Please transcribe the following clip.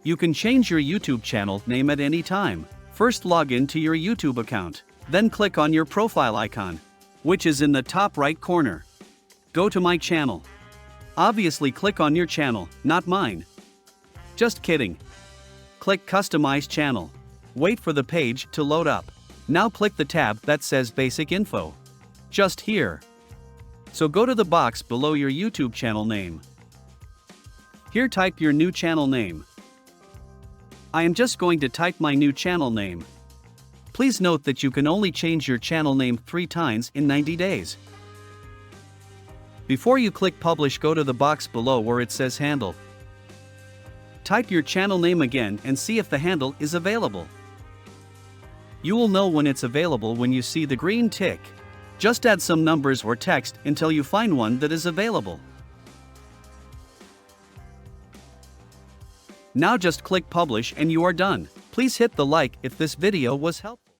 You can change your YouTube channel name at any time. First, log in to your YouTube account. Then click on your profile icon, which is in the top right corner. Go to My Channel. Obviously click on your channel, not mine. Just kidding. Click Customize Channel. Wait for the page to load up. Now click the tab that says Basic Info. Just here. So go to the box below your YouTube channel name. Here type your new channel name. I am just going to type my new channel name. Please note that you can only change your channel name 3 times in 90 days. Before you click Publish, go to the box below where it says Handle. Type your channel name again and see if the handle is available. You will know when it's available when you see the green tick. Just add some numbers or text until you find one that is available. Now just click Publish and you are done. Please hit the like if this video was helpful.